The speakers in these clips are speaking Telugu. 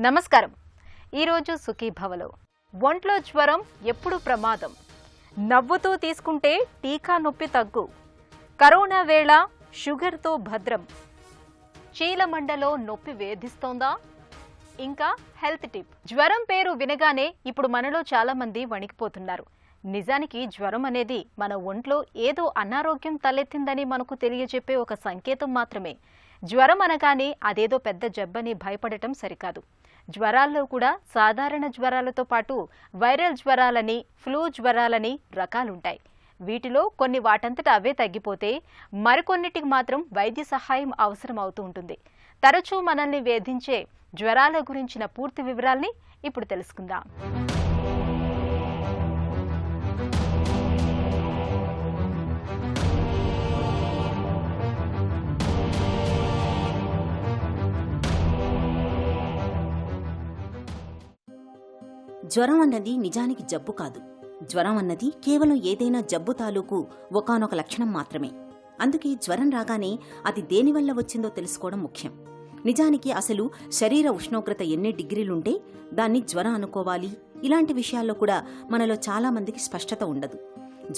నమస్కారం. ఈరోజు సుఖీభవలో ఒంట్లో జ్వరం ఎప్పుడు ప్రమాదం, నవ్వుతూ తీసుకుంటే టీకా నొప్పి తగ్గు, కరోనా వేళ షుగర్తో భద్రం, చీలమండలో నొప్పి వేధిస్తోందా, ఇంకా హెల్త్ టిప్. జ్వరం పేరు వినగానే ఇప్పుడు మనలో చాలా మంది వణికిపోతున్నారు. నిజానికి జ్వరం అనేది మన ఒంట్లో ఏదో అనారోగ్యం తలెత్తిందని మనకు తెలియజెప్పే ఒక సంకేతం మాత్రమే. జ్వరం అనగానే అదేదో పెద్ద జబ్బని భయపడటం సరికాదు. జ్వరాల్లో కూడా సాధారణ జ్వరాలతో పాటు వైరల్ జ్వరాలని, ఫ్లూ జ్వరాలని రకాలుంటాయి. వీటిలో కొన్ని వాటంతట అవే తగ్గిపోతే మరికొన్నిటికి మాత్రం వైద్య సహాయం అవసరం అవుతూ ఉంటుంది. తరచూ మనల్ని వేధించే జ్వరాల గురించిన పూర్తి వివరాల్ని ఇప్పుడు తెలుసుకుందాం. జ్వరం అన్నది నిజానికి జబ్బు కాదు. జ్వరం అన్నది కేవలం ఏదైనా జబ్బు తాలూకు ఒకానొక లక్షణం మాత్రమే. అందుకే జ్వరం రాగానే అది దేనివల్ల వచ్చిందో తెలుసుకోవడం ముఖ్యం. నిజానికి అసలు శరీర ఉష్ణోగ్రత ఎన్ని డిగ్రీలుంటే దాన్ని జ్వరం అనుకోవాలి, ఇలాంటి విషయాల్లో కూడా మనలో చాలా మందికి స్పష్టత ఉండదు.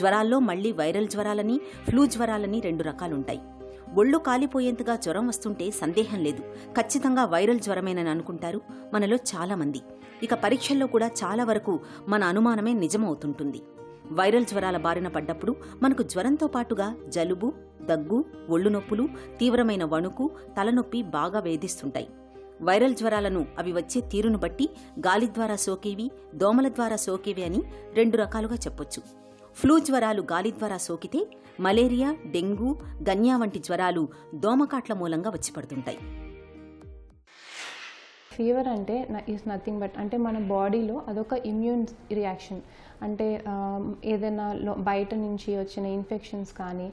జ్వరాల్లో మళ్లీ వైరల్ జ్వరాలని, ఫ్లూ జ్వరాలని రెండు రకాలుంటాయి. ఒళ్ళు కాలిపోయేంతగా జ్వరం వస్తుంటే సందేహం లేదు, ఖచ్చితంగా వైరల్ జ్వరమేనని అనుకుంటారు మనలో చాలా మంది. ఇక పరీక్షల్లో కూడా చాలా వరకు మన అనుమానమే నిజమవుతుంటుంది. వైరల్ జ్వరాల బారిన పడ్డప్పుడు మనకు జ్వరంతో పాటుగా జలుబు, దగ్గు, ఒళ్ళు నొప్పులు, తీవ్రమైన వణుకు, తలనొప్పి బాగా వేధిస్తుంటాయి. వైరల్ జ్వరాలను అవి వచ్చే తీరును బట్టి గాలి ద్వారా సోకేవి, దోమల ద్వారా సోకేవి అని రెండు రకాలుగా చెప్పొచ్చు. ఫ్లూ జ్వరాలు గాలి ద్వారా సోకితే, మలేరియా, డెంగ్యూ, గన్యా వంటి జ్వరాలు దోమకాట్ల మూలంగా వచ్చి పడుతుంటాయి. ఫీవర్ అంటే ఈజ్ నథింగ్ బట్ అంటే మన బాడీలో అదొక ఇమ్యూన్ రియాక్షన్. అంటే ఏదైనా బయట నుంచి వచ్చిన ఇన్ఫెక్షన్స్ కానీ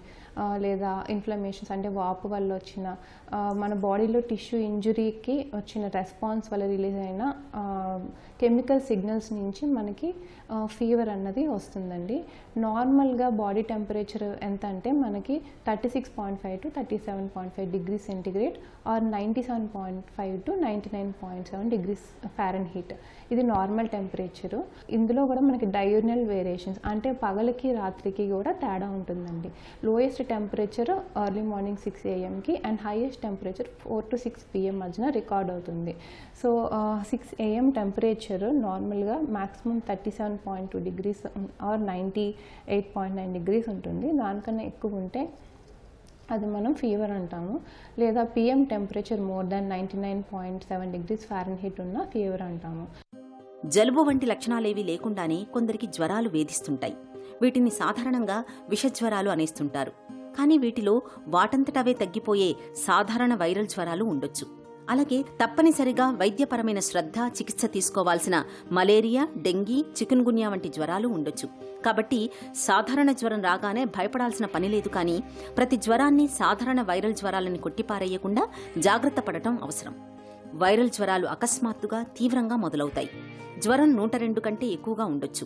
లేదా ఇన్ఫ్లమేషన్స్ అంటే వాపు వల్ల వచ్చిన మన బాడీలో టిష్యూ ఇంజురీకి వచ్చిన రెస్పాన్స్ వల్ల రిలీజ్ అయిన కెమికల్ సిగ్నల్స్ నుంచి మనకి ఫీవర్ అన్నది వస్తుందండి. నార్మల్గా బాడీ టెంపరేచర్ ఎంత అంటే మనకి 36.5 to 37.5 degree centigrade or 97.5 to 99.7 degrees Fahrenheit. ఇది నార్మల్ టెంపరేచరు. ఇందులో కూడా మనకి డయోర్నల్ వేరియేషన్స్ అంటే పగలకి రాత్రికి కూడా తేడా ఉంటుందండి. Lowest temperature early morning 6 AM and highest temperature 4 to 6 PM మధ్యన రికార్డ్ అవుతుంది. సో 6 AM టెంపరేచర్ నార్మల్గా మ్యాక్సిమం 37.2 డిగ్రీస్ ఆర్ 98.9 డిగ్రీస్ ఉంటుంది. దానికన్నా ఎక్కువ ఉంటే అది మనం ఫీవర్ అంటాము. లేదా PM temperature more than 99.7 degrees Fahrenheit ఉన్న ఫీవర్ అంటాము. జలుబు వంటి లక్షణాలేవీ లేకుండానే కొందరికి జ్వరాలు వేధిస్తుంటాయి. వీటిని సాధారణంగా విషజ్వరాలు అనేస్తుంటారు. కానీ వీటిలో వాటంతటవే తగ్గిపోయే సాధారణ వైరల్ జ్వరాలు ఉండొచ్చు. అలాగే తప్పనిసరిగా వైద్యపరమైన శ్రద్ధ, చికిత్స తీసుకోవాల్సిన మలేరియా, డెంగీ, చికున్గున్యా వంటి జ్వరాలు ఉండొచ్చు. కాబట్టి సాధారణ జ్వరం రాగానే భయపడాల్సిన పని లేదు. కానీ ప్రతి జ్వరాన్ని సాధారణ వైరల్ జ్వరాలని కొట్టిపారేయకుండా జాగ్రత్త పడటం అవసరం. వైరల్ జ్వరాలు అకస్మాత్తుగా తీవ్రంగా మొదలవుతాయి. జ్వరం 102 కంటే ఎక్కువగా ఉండొచ్చు.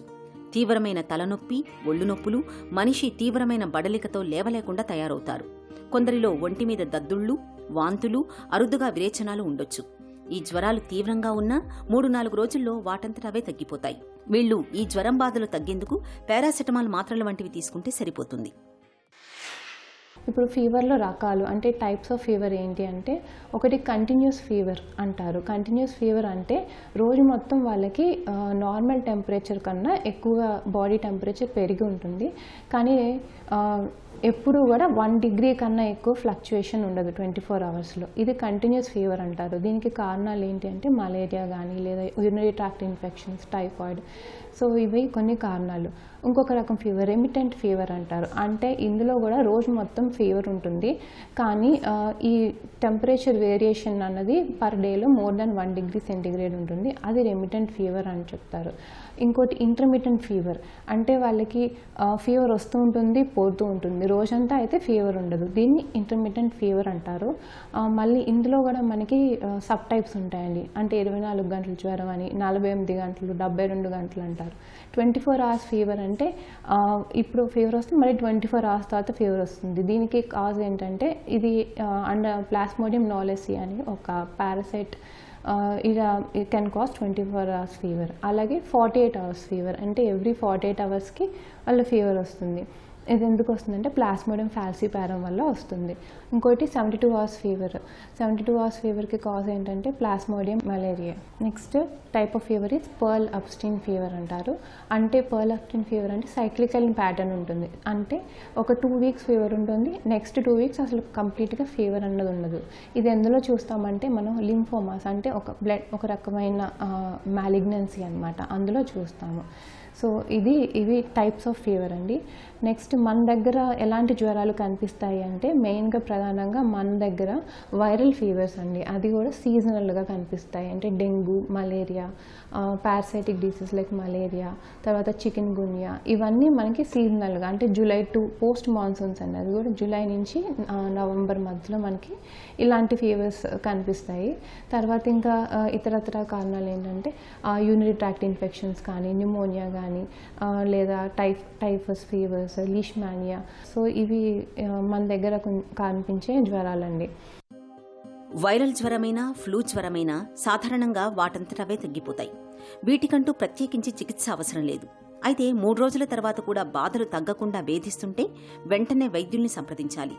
తీవ్రమైన తలనొప్పి, ఒళ్ళు నొప్పులు, మనిషి తీవ్రమైన బడలికతో లేవలేకుండా తయారవుతారు. కొందరిలో ఒంటి మీద దద్దుళ్ళు, వాంతులు, అరుదుగా విరేచనాలు ఉండొచ్చు. ఈ జ్వరాలు తీవ్రంగా ఉన్నా 3-4 రోజుల్లో వాటంతటవే తగ్గిపోతాయి. వీళ్లు ఈ జ్వరం బాధలు తగ్గేందుకు పారాసెటమాల్ మాత్రలు వంటివి తీసుకుంటే సరిపోతుంది. ఇప్పుడు ఫీవర్లో రకాలు అంటే టైప్స్ ఆఫ్ ఫీవర్ ఏంటి అంటే, ఒకటి కంటిన్యూస్ ఫీవర్ అంటారు. కంటిన్యూస్ ఫీవర్ అంటే రోజు మొత్తం వాళ్ళకి నార్మల్ టెంపరేచర్ కన్నా ఎక్కువగా బాడీ టెంపరేచర్ పెరిగి ఉంటుంది. కానీ ఎప్పుడు కూడా 1 డిగ్రీ కన్నా ఎక్కువ ఫ్లక్చుయేషన్ ఉండదు 24 అవర్స్లో. ఇది కంటిన్యూస్ ఫీవర్ అంటారు. దీనికి కారణాలు ఏంటి అంటే మలేరియా కానీ లేదా urinary tract infections, typhoid. So ఇవి కొన్ని కారణాలు. ఇంకొక రకం ఫీవర్ రెమిటెంట్ ఫీవర్ అంటారు. అంటే ఇందులో కూడా రోజు మొత్తం ఫీవర్ ఉంటుంది, కానీ ఈ టెంపరేచర్ వేరియేషన్ అన్నది పర్ డేలో మోర్ దాన్ 1 డిగ్రీ సెంటిగ్రేడ్ ఉంటుంది. అది రెమిటెంట్ ఫీవర్ అని చెప్తారు. ఇంకోటి ఇంటర్మిటెంట్ ఫీవర్ అంటే వాళ్ళకి ఫీవర్ వస్తూ ఉంటుంది, పోతూ ఉంటుంది, రోజంతా అయితే ఫీవర్ ఉండదు. దీన్ని ఇంటర్మిటెంట్ ఫీవర్ అంటారు. మళ్ళీ ఇందులో కూడా మనకి సబ్ టైప్స్ ఉంటాయండి. అంటే 24 గంటల జ్వరం అని, 48 గంటలు, 72 గంటలు అంటారు. 24 అవర్స్ ఫీవర్ అంటే ఇప్పుడు ఫీవర్ వస్తే మళ్ళీ 24 అవర్స్ తర్వాత ఫీవర్ వస్తుంది. దీనికి కాజ్ ఏంటంటే ఇది అండ్ ప్లాస్మోడియం నోలెసి అని ఒక పారాసైట్ ఇలా it can cost 24 hours fever. అలాగే 48 hours ఫీవర్, అంటే ఎవ్రీ 48 hours వాళ్ళ ఫీవర్ వస్తుంది. ఇది ఎందుకు వస్తుందంటే ప్లాస్మోడియం ఫాల్సిపారం వల్ల వస్తుంది. ఇంకోటి 72 hours ఫీవర్. 72 hours ఫీవర్కి కాజ్ ఏంటంటే plasmodium malaria. Next type of fever is Pel Ebstein fever అంటారు. అంటే పర్ల్ అబ్స్టిన్ ఫీవర్ అంటే సైక్లికల్ ప్యాటర్న్ ఉంటుంది. అంటే ఒక 2 weeks ఫీవర్ ఉంటుంది, నెక్స్ట్ 2 weeks అసలు కంప్లీట్గా ఫీవర్ అన్నది ఉండదు. ఇది ఎందులో చూస్తామంటే మనం లింఫోమాస్ అంటే ఒక రకమైన మ్యాలిగ్నెన్సీ అన్నమాట, అందులో చూస్తాము. సో ఇవి టైప్స్ ఆఫ్ ఫీవర్ అండి. నెక్స్ట్ మన దగ్గర ఎలాంటి జ్వరాలు కనిపిస్తాయి అంటే మెయిన్గా ప్రధానంగా మన దగ్గర వైరల్ ఫీవర్స్ అండి. అది కూడా సీజనల్గా కనిపిస్తాయి. అంటే dengue, malaria, parasitic disease like malaria, తర్వాత చికెన్ గున్యా, ఇవన్నీ మనకి సీజనల్గా అంటే జూలై టు పోస్ట్ మాన్సూన్స్ అండి. అది కూడా జూలై నుంచి నవంబర్ మధ్యలో మనకి ఇలాంటి ఫీవర్స్ కనిపిస్తాయి. తర్వాత ఇంకా ఇతరత్ర కారణాలు ఏంటంటే యూరినరీ ట్రాక్ట్ ఇన్ఫెక్షన్స్ కానీ, న్యూమోనియా కానీ, లేదా టైఫస్ ఫీవర్స్, లీష్మానియా. సో ఇవి మన దగ్గర కనిపించే జ్వరాలండి. వైరల్ జ్వరమైనా, ఫ్లూ జ్వరమైనా సాధారణంగా వాటంతటవే తగ్గిపోతాయి. వీటికంటూ ప్రత్యేకించి చికిత్స అవసరం లేదు. అయితే 3 రోజుల తర్వాత కూడా బాధలు తగ్గకుండా వేధిస్తుంటే వెంటనే వైద్యుల్ని సంప్రదించాలి.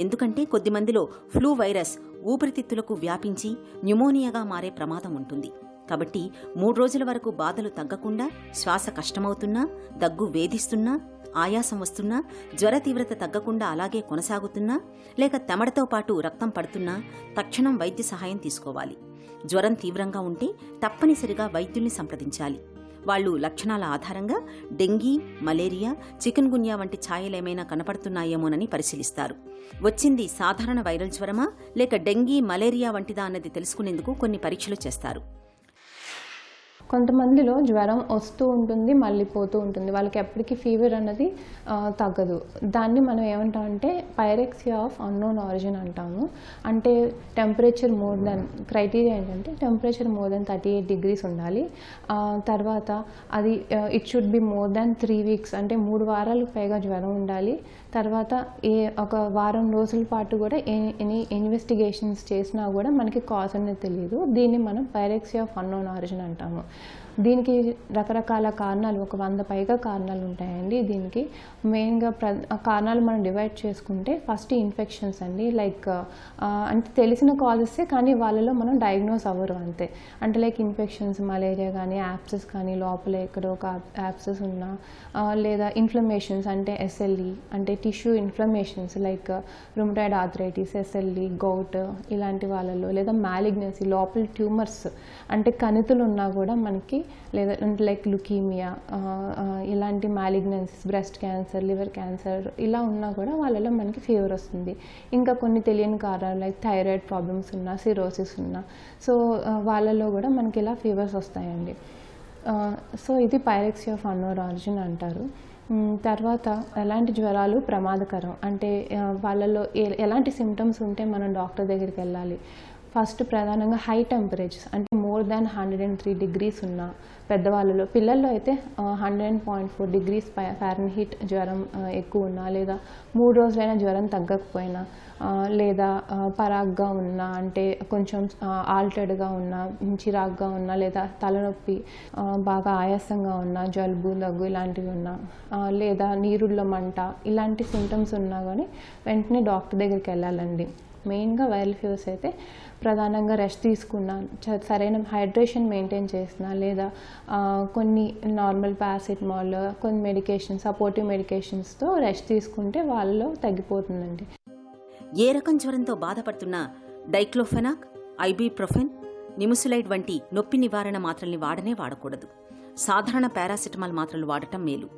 ఎందుకంటే కొద్దిమందిలో ఫ్లూ వైరస్ ఊపిరితిత్తులకు వ్యాపించి న్యూమోనియాగా మారే ప్రమాదం ఉంటుంది. కాబట్టి 3 రోజుల వరకు బాధలు తగ్గకుండా, శ్వాస కష్టమవుతున్నా, దగ్గు వేధిస్తున్నా, ఆయాసం వస్తున్నా, జ్వర తీవ్రత తగ్గకుండా అలాగే కొనసాగుతున్నా, లేక తెమడతో పాటు రక్తం పడుతున్నా తక్షణం వైద్య సహాయం తీసుకోవాలి. జ్వరం తీవ్రంగా ఉంటే తప్పనిసరిగా వైద్యుల్ని సంప్రదించాలి. వాళ్ళు లక్షణాల ఆధారంగా డెంగీ, మలేరియా, చికెన్ గున్యా వంటి ఛాయలేమైనా కనపడుతున్నాయేమోనని పరిశీలిస్తారు. వచ్చింది సాధారణ వైరల్ జ్వరమా లేక డెంగీ, మలేరియా వంటిదా అన్నది తెలుసుకునేందుకు కొన్ని పరీక్షలు చేస్తారు. కొంతమందిలో జ్వరం వస్తూ ఉంటుంది, మళ్ళీ పోతూ ఉంటుంది. వాళ్ళకి ఎప్పటికీ ఫీవర్ అన్నది తగ్గదు. దాన్ని మనం ఏమంటామంటే పైరెక్సియా ఆఫ్ అన్నోన్ ఆరిజిన్ అంటాము. అంటే టెంపరేచర్ మోర్ దెన్, క్రైటీరియా ఏంటంటే టెంపరేచర్ మోర్ దెన్ 38 degrees ఉండాలి. తర్వాత అది it should be more than 3 weeks, అంటే 3 వారాలకు పైగా జ్వరం ఉండాలి. తర్వాత ఒక వారం రోజుల పాటు కూడా ఎనీ ఇన్వెస్టిగేషన్స్ చేసినా కూడా మనకి కాజ్ అనేది తెలియదు. దీన్ని మనం పైరెక్సియా ఆఫ్ అన్నోన్ ఆరిజిన్ అంటాము. దీనికి రకరకాల కారణాలు, ఒక 100 పైగా కారణాలు ఉంటాయండి. దీనికి మెయిన్గా కారణాలు మనం డివైడ్ చేసుకుంటే ఫస్ట్ ఇన్ఫెక్షన్స్ అండి. లైక్ అంటే తెలిసిన కాజెసే కానీ వాళ్ళలో మనం డయాగ్నోస్ అవ్వరు అంతే. అంటే లైక్ ఇన్ఫెక్షన్స్, మలేరియా కానీ, యాప్సెస్ కానీ, లోపల ఎక్కడో ఒక యాప్సెస్ ఉన్నా, లేదా ఇన్ఫ్లమేషన్స్ అంటే SLE అంటే tissue inflammations like rheumatoid arthritis, SLE, gout ఇలాంటి వాళ్ళలో, లేదా మ్యాలిగ్నెన్సీ లోపల ట్యూమర్స్ అంటే కణితులు ఉన్నా కూడా మనకి, లేదా లైక్ లుకీమియా, ఇలాంటి malignancies, breast cancer, liver cancer ఇలా ఉన్నా కూడా వాళ్ళలో మనకి ఫీవర్ వస్తుంది. ఇంకా కొన్ని తెలియని కారణాలు లైక్ థైరాయిడ్ ప్రాబ్లమ్స్ ఉన్నా, సిరోసిస్ ఉన్నా, సో వాళ్ళలో కూడా మనకి ఇలా ఫీవర్స్ వస్తాయండి. సో ఇది పైరెక్సియా ఆఫ్ అన్నోన్ ఆరిజిన్ అంటారు. తర్వాత ఎలాంటి జ్వరాలు ప్రమాదకరం అంటే వాళ్ళలో ఎలాంటి సిమ్టమ్స్ ఉంటే మనం డాక్టర్ దగ్గరికి వెళ్ళాలి. ఫస్ట్ ప్రధానంగా హై టెంపరేచర్స్ అంటే మోర్ దాన్ 103 degrees ఉన్న పెద్దవాళ్ళలో, పిల్లల్లో అయితే 100.4 degrees ఫారెన్హీట్ జ్వరం ఎక్కువ ఉన్నా, లేదా 3 రోజులైనా జ్వరం తగ్గకపోయినా, లేదా పరాగ్గా ఉన్నా అంటే కొంచెం ఆల్టర్డ్గా ఉన్నా, చిరాగ్గా ఉన్నా, లేదా తలనొప్పి, బాగా ఆయాసంగా ఉన్నా, జలుబు, దగ్గు ఇలాంటివి ఉన్నా, లేదా నీరుల్లో మంట, ఇలాంటి సిమ్టమ్స్ ఉన్నా కానీ వెంటనే డాక్టర్ దగ్గరికి వెళ్ళాలండి. మెయిన్గా వైరల్ ఫీవర్స్ అయితే ప్రధానంగా రెస్ట్ తీసుకున్నా, సరైన హైడ్రేషన్ మెయింటైన్ చేసినా, లేదా కొన్ని నార్మల్ పారాసిటమాల్, కొన్ని మెడికేషన్స్, సపోర్టివ్ మెడికేషన్స్తో రెస్ట్ తీసుకుంటే వాళ్ళలో తగ్గిపోతుందండి. ఏ రకం జ్వరంతో బాధపడుతున్నా డైక్లోఫెనాక్, ఐబుప్రోఫెన్, నిముసిలైడ్ వంటి నొప్పి నివారణ మాత్రల్ని వాడకూడదు. సాధారణ పారాసిటమాల్ మాత్రలు వాడటం మేలు.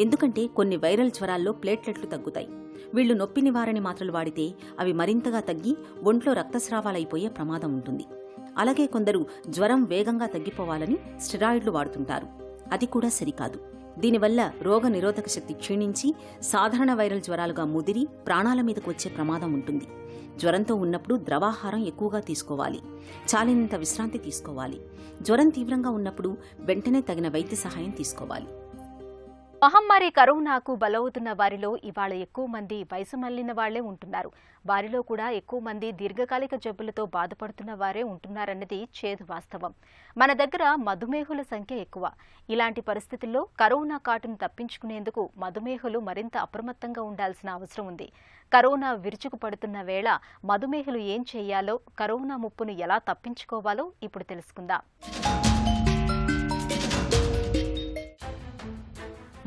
ఎందుకంటే కొన్ని వైరల్ జ్వరాల్లో ప్లేట్లెట్లు తగ్గుతాయి. వీళ్లు నొప్పి నివారణ మాత్రలు వాడితే అవి మరింతగా తగ్గి ఒంట్లో రక్తస్రావాలైపోయే ప్రమాదం ఉంటుంది. అలాగే కొందరు జ్వరం వేగంగా తగ్గిపోవాలని స్టెరాయిడ్లు వాడుతుంటారు. అది కూడా సరికాదు. దీనివల్ల రోగ నిరోధక శక్తి క్షీణించి సాధారణ వైరల్ జ్వరాలుగా ముదిరి ప్రాణాల మీదకు వచ్చే ప్రమాదం ఉంటుంది. జ్వరంతో ఉన్నప్పుడు ద్రవాహారం ఎక్కువగా తీసుకోవాలి. చాలినంత విశ్రాంతి తీసుకోవాలి. జ్వరం తీవ్రంగా ఉన్నప్పుడు వెంటనే తగిన వైద్య సహాయం తీసుకోవాలి. మహమ్మారి కరోనాకు బలవుతున్న వారిలో ఇవాళ ఎక్కువ మంది వయసు మళ్లిన వాళ్లే ఉంటున్నారు. వారిలో కూడా ఎక్కువ మంది దీర్ఘకాలిక జబ్బులతో బాధపడుతున్న వారే ఉంటున్నారన్నది చేదు వాస్తవం. మన దగ్గర మధుమేహుల సంఖ్య ఎక్కువ. ఇలాంటి పరిస్థితుల్లో కరోనా కాటును తప్పించుకునేందుకు మధుమేహులు మరింత అప్రమత్తంగా ఉండాల్సిన అవసరం ఉంది. కరోనా విరుచుకుపడుతున్న వేళ మధుమేహులు ఏం చేయాలో, కరోనా ముప్పును ఎలా తప్పించుకోవాలో ఇప్పుడు తెలుసుకుందాం.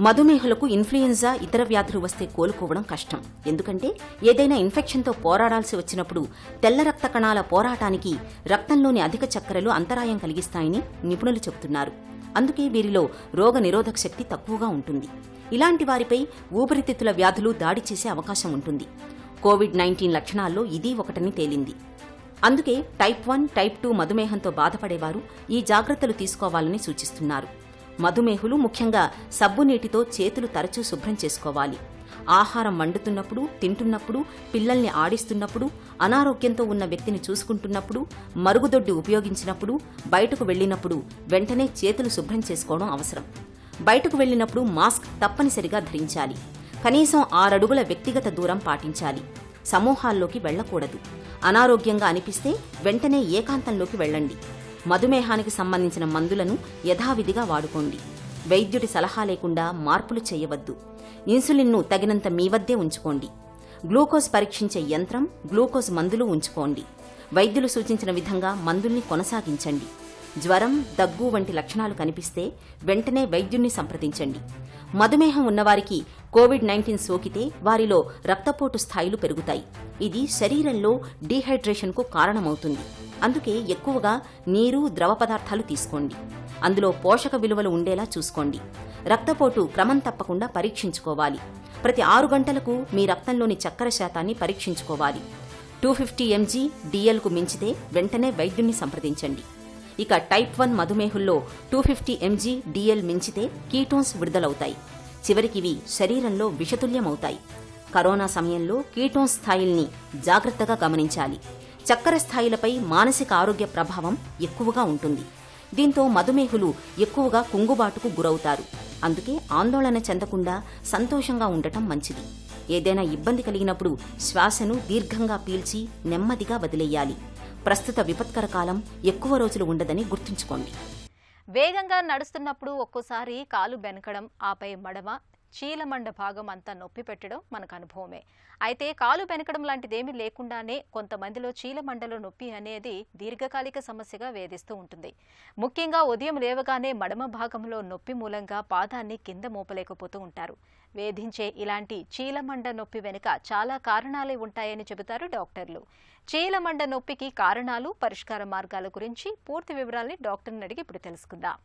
మధుమేహులకు ఇన్ఫ్లుయెంజా ఇతర వ్యాధులు వస్తే కోలుకోవడం కష్టం. ఎందుకంటే ఏదైనా ఇన్ఫెక్షన్తో పోరాడాల్సి వచ్చినప్పుడు తెల్ల రక్త కణాల పోరాటానికి రక్తంలోని అధిక చక్కెరలు అంతరాయం కలిగిస్తాయని నిపుణులు చెబుతున్నారు. అందుకే వీరిలో రోగ నిరోధక శక్తి తక్కువగా ఉంటుంది. ఇలాంటి వారిపై ఊపిరితిత్తుల వ్యాధులు దాడి చేసే అవకాశం ఉంటుంది. కోవిడ్-19 లక్షణాల్లో ఇది ఒకటని తేలింది. అందుకే టైప్ 1, టైప్ 2 మధుమేహంతో బాధపడేవారు ఈ జాగ్రత్తలు తీసుకోవాలని సూచిస్తున్నారు. మధుమేహులు ముఖ్యంగా సబ్బు నీటితో చేతులు తరచూ శుభ్రం చేసుకోవాలి. ఆహారం వండుతున్నప్పుడు, తింటున్నప్పుడు, పిల్లల్ని ఆడిస్తున్నప్పుడు, అనారోగ్యంతో ఉన్న వ్యక్తిని చూసుకుంటున్నప్పుడు, మరుగుదొడ్డి ఉపయోగించినప్పుడు, బయటకు వెళ్లినప్పుడు వెంటనే చేతులు శుభ్రం చేసుకోవడం అవసరం. బయటకు వెళ్లినప్పుడు మాస్క్ తప్పనిసరిగా ధరించాలి. కనీసం 6 అడుగుల వ్యక్తిగత దూరం పాటించాలి. సమూహాల్లోకి వెళ్లకూడదు. అనారోగ్యంగా అనిపిస్తే వెంటనే ఏకాంతంలోకి వెళ్ళండి. మధుమేహానికి సంబంధించిన మందులను యథావిధిగా వాడుకోండి. వైద్యుడి సలహా లేకుండా మార్పులు చేయవద్దు. ఇన్సులిన్ను తగినంత మీ వద్దే ఉంచుకోండి. గ్లూకోజ్ పరీక్షించే యంత్రం, గ్లూకోజ్ మందులు ఉంచుకోండి. వైద్యులు సూచించిన విధంగా మందుల్ని కొనసాగించండి. జ్వరం, దగ్గు వంటి లక్షణాలు కనిపిస్తే వెంటనే వైద్యుణ్ణి సంప్రదించండి. మధుమేహం ఉన్నవారికి కోవిడ్-19 సోకితే వారిలో రక్తపోటు స్థాయిలు పెరుగుతాయి. ఇది శరీరంలో డీహైడ్రేషన్కు కారణమవుతుంది. అందుకే ఎక్కువగా నీరు, ద్రవ పదార్థాలు తీసుకోండి. అందులో పోషక విలువలు ఉండేలా చూసుకోండి. రక్తపోటు క్రమం తప్పకుండా పరీక్షించుకోవాలి. ప్రతి 6 గంటలకు మీ రక్తంలోని చక్కెర శాతాన్ని పరీక్షించుకోవాలి. 250 mg DLకు మించితే వెంటనే వైద్యుణ్ణి సంప్రదించండి. ఇక టైప్ 1 మధుమేహుల్లో 250 mg DL మించితే కీటోన్స్ విడుదలవుతాయి. చివరికివి శరీరంలో విషతుల్యమవుతాయి. కరోనా సమయంలో కీటోన్స్ స్థాయిల్ని జాగ్రత్తగా గమనించాలి. చక్కెర స్థాయిలపై మానసిక ఆరోగ్య ప్రభావం ఎక్కువగా ఉంటుంది. దీంతో మధుమేహులు ఎక్కువగా కుంగుబాటుకు గురవుతారు. అందుకే ఆందోళన చెందకుండా సంతోషంగా ఉండటం మంచిది. ఏదైనా ఇబ్బంది కలిగినప్పుడు శ్వాసను దీర్ఘంగా పీల్చి నెమ్మదిగా వదిలేయాలి. ప్రస్తుత విపత్కర కాలం ఎక్కువ రోజులు ఉండదని గుర్తుంచుకోండి. వేగంగా నడుస్తున్నప్పుడు ఒక్కోసారి కాలు బెనకడం, ఆపై మడమ, చీలమండ భాగం అంతా నొప్పి పెట్టడం మనకు అనుభవమే. అయితే కాలు బెనకడం లాంటిదేమీ లేకుండానే కొంతమందిలో చీలమండలో నొప్పి అనేది దీర్ఘకాలిక సమస్యగా వేధిస్తూ ఉంటుంది. ముఖ్యంగా ఉదయం లేవగానే మడమ భాగంలో నొప్పి మూలంగా పాదాన్ని కింద మోపలేకపోతూ ఉంటారు. వేధించే ఇలాంటి చీలమండ నొప్పి వెనుక చాలా కారణాలే ఉంటాయని చెబుతారు డాక్టర్లు. చీలమండ నొప్పికి కారణాలు, పరిష్కార మార్గాల గురించి పూర్తి వివరాల్ని డాక్టర్ని అడిగి ఇప్పుడు తెలుసుకుందాం.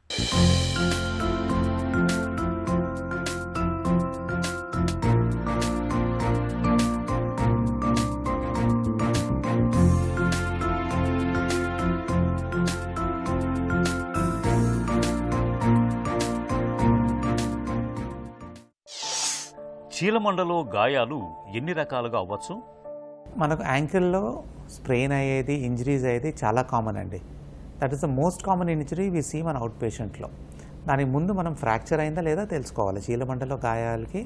చీలమండలో గాయాలు ఎన్ని రకాలుగా అవ్వచ్చు? మనకు యాంకిల్లో స్ప్రెయిన్ అయ్యేది, ఇంజరీస్ అయ్యేది చాలా కామన్ అండి. That is the most common injury we see మన అవుట్ పేషెంట్లో. దానికి ముందు మనం ఫ్రాక్చర్ అయిందా లేదా తెలుసుకోవాలి. చీలమండలో గాయాలకి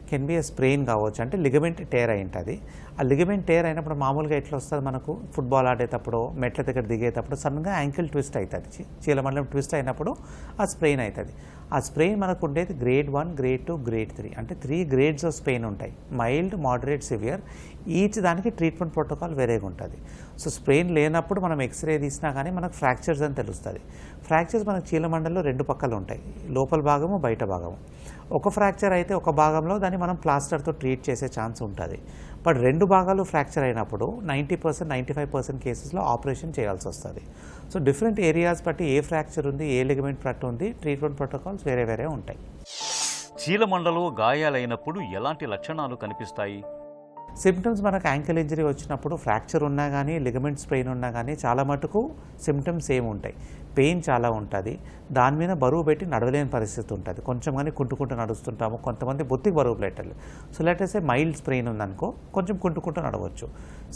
కెన్ బి ఏ స్ప్రెయిన్ కావచ్చు, అంటే లిగమెంట్ టేర్ అయి ఉంటుంది. ఆ లిగమెంట్ టేర్ అయినప్పుడు మామూలుగా ఎట్లా వస్తుంది, మనకు ఫుట్బాల్ ఆడేటప్పుడు, మెట్ల దగ్గర దిగేటప్పుడు సడన్గా యాంకిల్ ట్విస్ట్ అవుతుంది. చీలమండలం ట్విస్ట్ అయినప్పుడు ఆ స్ప్రెయిన్ అవుతుంది. ఆ స్ప్రెయిన్ మనకు ఉండేది గ్రేడ్ 1, గ్రేడ్ 2, గ్రేడ్ 3 అంటే 3 గ్రేడ్స్ ఆఫ్ స్ప్రెయిన్ ఉంటాయి. Mild, moderate, severe. ఈచ్ దానికి ట్రీట్మెంట్ ప్రోటోకాల్ వేరేగా ఉంటుంది. సో స్ప్రెయిన్ లేనప్పుడు మనం ఎక్స్రే తీసినా కానీ మనకు ఫ్రాక్చర్స్ అని తెలుస్తుంది. ఫ్రాక్చర్స్ మనకు చీలమండల్లో 2 పక్కలు ఉంటాయి, లోపల భాగము, బయట భాగము. ఒక ఫ్రాక్చర్ అయితే ఒక భాగంలో దాన్ని మనం ప్లాస్టర్తో ట్రీట్ చేసే ఛాన్స్ ఉంటుంది. బట్ 2 భాగాలు ఫ్రాక్చర్ అయినప్పుడు 90%, 95% కేసెస్లో ఆపరేషన్ చేయాల్సి వస్తుంది. సో డిఫరెంట్ ఏరియాస్ బట్టి ఏ ఫ్రాక్చర్ ఉంది, ఏ లిగమెంట్ పట్టు ఉంది, ట్రీట్మెంట్ ప్రోటోకాల్స్ వేరే వేరే ఉంటాయి. చీలమండలో గాయాలైనప్పుడు ఎలాంటి లక్షణాలు కనిపిస్తాయి? సిమ్టమ్స్ మనకు యాంకిల్ ఇంజరీ వచ్చినప్పుడు ఫ్రాక్చర్ ఉన్నా కానీ, లిగమెంట్ స్ప్రెయిన్ ఉన్నా కానీ చాలా మటుకు సిమ్టమ్స్ సేమ్ ఉంటాయి. పెయిన్ చాలా ఉంటుంది. దాని మీద బరువు పెట్టి నడవలేని పరిస్థితి ఉంటుంది. కొంచెం కానీ కుంటుకుంటూ నడుస్తుంటాము. కొంతమంది బొత్తికి బరువు పెట్టాలి. So let's a mild sprain ఉందనుకో కొంచెం కుంటుకుంటూ నడవచ్చు.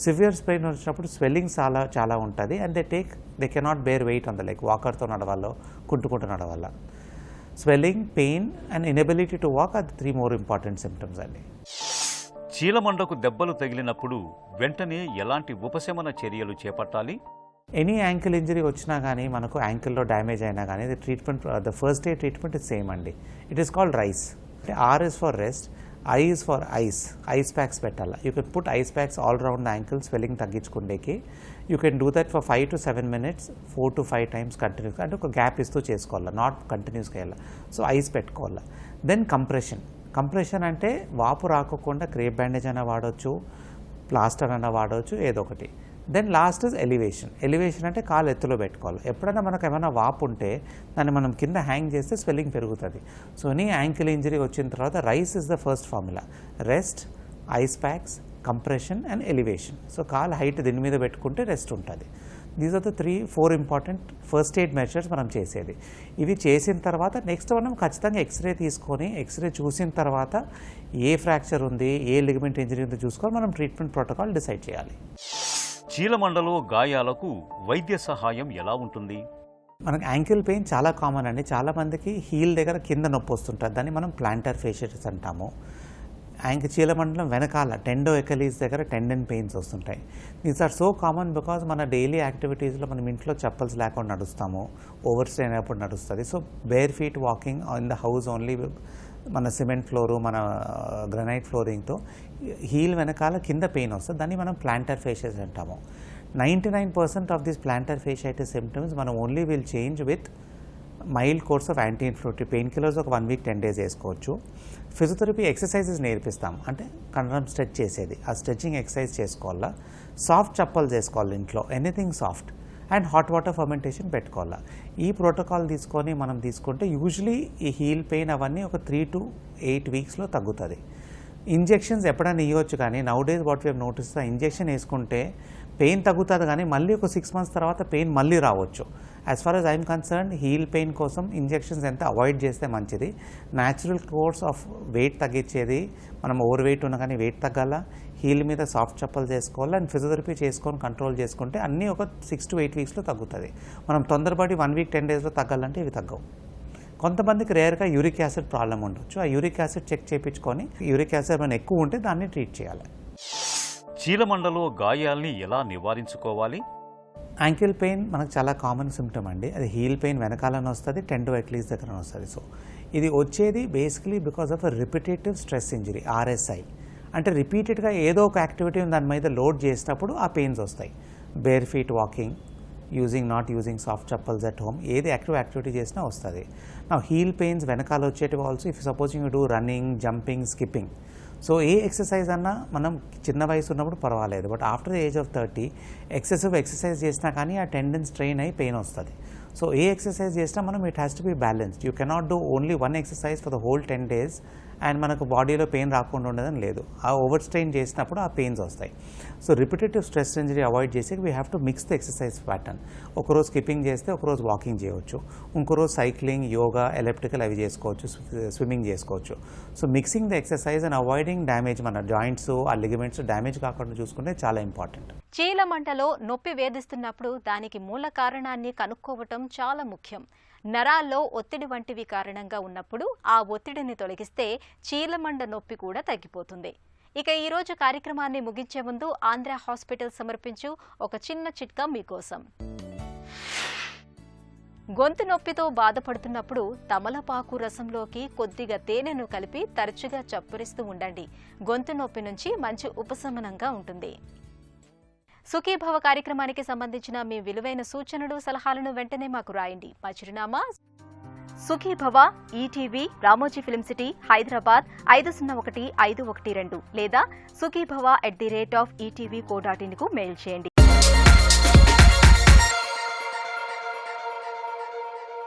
సివియర్ స్ప్రెయిన్ వచ్చినప్పుడు స్వెల్లింగ్ చాలా ఉంటుంది. And they cannot bear weight on the leg. వాకర్తో నడవాలో, కుంటుకుంటూ నడవాల. Swelling, pain and inability to walk are the 3 more important symptoms అండి. చీలమండకు దెబ్బలు తగిలినప్పుడు వెంటనే ఎలాంటి ఉపశమన చర్యలు చేపట్టాలి? ఎనీ యాంకిల్ ఇంజరీ వచ్చినా కానీ, మనకు యాంకిల్లో డ్యామేజ్ అయినా కానీ, the first aid treatment is same అండి. It is called RICE. R is for rest, I is for ice packs పెట్టాలి. You can put ice packs all round the ankle swelling తగ్గించుకుండేకి. You can do that for 5 to 7 minutes 4 to 5 times కంటిన్యూస్గా, అంటే ఒక గ్యాప్ ఇస్తూ చేసుకోవాలి, నాట్ కంటిన్యూస్గా వెళ్ళాలి. సో ఐస్ పెట్టుకోవాలి. దెన్ కంప్రెషన్ అంటే వాపు రాకోకుండా క్రేప్ బ్యాండేజ్ అయినా వాడవచ్చు, ప్లాస్టర్ అయినా వాడవచ్చు, ఏదో ఒకటి. దెన్ లాస్ట్ ఇస్ ఎలివేషన్ అంటే కాలు ఎత్తులో పెట్టుకోవాలి. ఎప్పుడైనా మనకు ఏమైనా వాపు ఉంటే దాన్ని మనం కింద హ్యాంగ్ చేస్తే స్వెల్లింగ్ పెరుగుతుంది. సో ఎనీ యాంకిల్ ఇంజరీ వచ్చిన తర్వాత RICE is the first formula. Rest, ice packs, compression and elevation. So కాలు హైట్ దీని మీద పెట్టుకుంటే రెస్ట్ ఉంటుంది. These are the 3-4 important first aid measures మనం చేసేది. ఇవి చేసిన తర్వాత నెక్స్ట్ మనం ఖచ్చితంగా ఎక్స్రే తీసుకొని, ఎక్స్రే చూసిన తర్వాత ఏ ఫ్రాక్చర్ ఉంది, ఏ లిగమెంట్ ఇంజరీ ఉందో చూసుకొని మనం ట్రీట్మెంట్ ప్రోటోకాల్ డిసైడ్ చేయాలి. చీలమండలో గాయాలకు వైద్య సహాయం ఎలా ఉంటుంది? మనకు యాంకిల్ పెయిన్ చాలా కామన్ అండి. చాలామందికి హీల్ దగ్గర కింద నొప్పి వస్తుంటుంది, దాన్ని మనం ప్లాంటర్ ఫేషియస్ అంటాము. చీలమండలం వెనకాల టెండో ఎకలీస్ దగ్గర టెండన్ పెయిన్స్ వస్తుంటాయి. These are so common because మన డైలీ యాక్టివిటీస్లో మనం ఇంట్లో చెప్పల్స్ లేకుండా నడుస్తాము, ఓవర్ స్ట్రెయిన్ అయినప్పుడు నడుస్తుంది. So bare feet walking in the house only, మన సిమెంట్ ఫ్లోరు, మన గ్రనైట్ ఫ్లోరింగ్తో హీల్ వెనకాల కింద పెయిన్ వస్తుంది, దాన్ని మనం ప్లాంటర్ ఫేషియస్ అంటాము. 99% of this plantar fasciitis symptoms మనం only will change with mild course of anti inflammatory pain killers ఒక 1 week 10 days వేసుకోవచ్చు. ఫిజియోథెరపీ ఎక్సర్సైజెస్ నేర్పిస్తాం, అంటే కండరం స్ట్రెచ్ చేసేది, ఆ స్ట్రెచ్చింగ్ ఎక్సర్సైజ్ చేసుకోవాలా. సాఫ్ట్ చప్పలు చేసుకోవాలి ఇంట్లో, anything soft, and hot water fermentation పెట్టుకోవాలా. ఈ ప్రోటోకాల్ తీసుకొని మనం తీసుకుంటే యూజువలీ ఈ హీల్ పెయిన్ అవన్నీ ఒక 3 to 8 weeks తగ్గుతుంది. ఇంజెక్షన్స్ ఎప్పుడైనా ఇవ్వచ్చు, కానీ now days what we notice, injection వేసుకుంటే పెయిన్ తగ్గుతుంది, కానీ మళ్ళీ ఒక 6 months తర్వాత పెయిన్ మళ్ళీ రావచ్చు. As far as I'm concern, heel pain కోసం ఇంజెక్షన్స్ ఎంత అవాయిడ్ చేస్తే మంచిది. న్యాచురల్ కోర్స్ ఆఫ్ వెయిట్ తగ్గించేది, మనం ఓవర్ వెయిట్ ఉన్నా కానీ వెయిట్ తగ్గాల, హీల్ మీద సాఫ్ట్ చప్పలు చేసుకోవాలి, అండ్ ఫిజియోథెరపీ చేసుకొని కంట్రోల్ చేసుకుంటే అన్నీ ఒక 6 to 8 weeks తగ్గుతుంది. మనం తొందరపడి 1 week 10 days తగ్గాలంటే ఇవి తగ్గవు. కొంతమందికి రేర్గా యూరిక్ యాసిడ్ ప్రాబ్లం ఉండొచ్చు, ఆ యూరిక్ యాసిడ్ చెక్ చేయించుకొని యూరిక్ యాసిడ్ మనం ఎక్కువ ఉంటే దాన్ని ట్రీట్ చేయాలి. చీలమండలో గాయాల్ని ఎలా నివారించుకోవాలి? యాంకిల్ పెయిన్ మనకు చాలా కామన్ సిమ్టమ్ అండి. అది హీల్ పెయిన్ వెనకాలని వస్తుంది, టెండో ఎక్లీస్ దగ్గర వస్తుంది. సో ఇది వచ్చేది basically because of a repetitive stress injury, RSI. అంటే రిపీటెడ్గా ఏదో ఒక యాక్టివిటీ దాని మీద లోడ్ చేసినప్పుడు ఆ పెయిన్స్ వస్తాయి. Bare feet walking, not using soft chappals at home, ఏది యాక్టివిటీ చేసినా వస్తుంది. నా హీల్ పెయిన్స్ వెనకాల వచ్చేటివి also if supposing you do running, jumping, skipping. So ఏ ఎక్సర్సైజ్ అన్నా మనం చిన్న వయసు ఉన్నప్పుడు పర్వాలేదు, but after the age of 30 excessive exercise చేసినా కానీ ఆ టెండన్ స్ట్రెయిన్ అయ్యి పెయిన్ వస్తుంది. సో ఏ ఎక్సర్సైజ్ చేసినా మనం it has to be balanced. You cannot do only 1 exercise for the whole 10 days and మనకు బాడీలో పెయిన్ రాకుండా ఉండదని లేదు. ఆ ఓవర్ స్ట్రెయిన్ చేసినప్పుడు ఆ పెయిన్స్ వస్తాయి. So repetitive stress injury avoid చేసి we have to mix the exercise pattern. ఒకరోజు స్కిప్పింగ్ చేస్తే ఒకరోజు వాకింగ్ చేయవచ్చు, ఇంకోరోజు సైక్లింగ్, యోగా, ఎలప్టికల్ అవి చేసుకోవచ్చు, స్విమ్మింగ్ చేసుకోవచ్చు. So mixing the exercise and avoiding damage, మన జాయింట్స్, ఆ లిగమెంట్స్ డ్యామేజ్ కాకుండా చూసుకుంటే చాలా ఇంపార్టెంట్. చీలమంటలో నొప్పి వేధిస్తున్నప్పుడు దానికి మూల కారణాన్ని కనుక్కోవటం చాలా ముఖ్యం. నరాల్లో ఒత్తిడి వంటివి కారణంగా ఉన్నప్పుడు ఆ ఒత్తిడిని తొలగిస్తే చీలమండ నొప్పి కూడా తగ్గిపోతుంది. ఇక ఈరోజు కార్యక్రమాన్ని ముగించే ముందు ఆంధ్ర హాస్పిటల్ సమర్పించు ఒక చిన్న చిట్కా మీకోసం. గొంతు నొప్పితో బాధపడుతున్నప్పుడు తమలపాకు రసంలోకి కొద్దిగా తేనెను కలిపి తరచుగా చప్పరిస్తూ ఉండండి. గొంతు నొప్పి నుంచి మంచి ఉపశమనంగా ఉంటుంది. సుఖీభవ కార్యక్రమానికి సంబంధించిన మీ విలువైన సూచనలు, సలహాలను వెంటనే మాకు రాయండి. మా చిరునామా Sukhibhava, ETV, Ramoji film city, Hyderabad 501512 లేదా sukhibhava@etv.co.in కు మెయిల్ చేయండి.